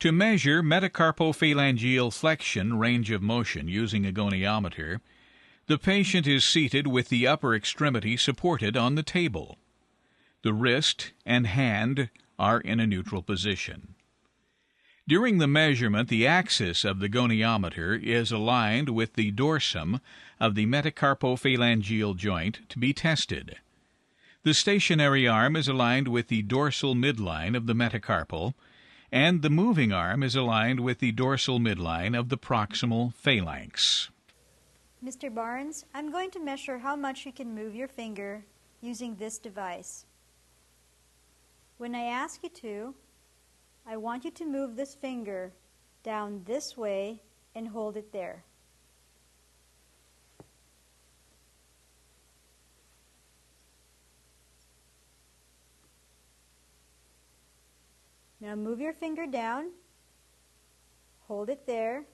To measure metacarpophalangeal flexion range of motion using a goniometer, the patient is seated with the upper extremity supported on the table. The wrist and hand are in a neutral position. During the measurement, the axis of the goniometer is aligned with the dorsum of the metacarpophalangeal joint to be tested. The stationary arm is aligned with the dorsal midline of the metacarpal, and the moving arm is aligned with the dorsal midline of the proximal phalanx. Mr. Barnes, I'm going to measure how much you can move your finger using this device. When I ask you to, I want you to move this finger down this way and hold it there. Now move your finger down, hold it there,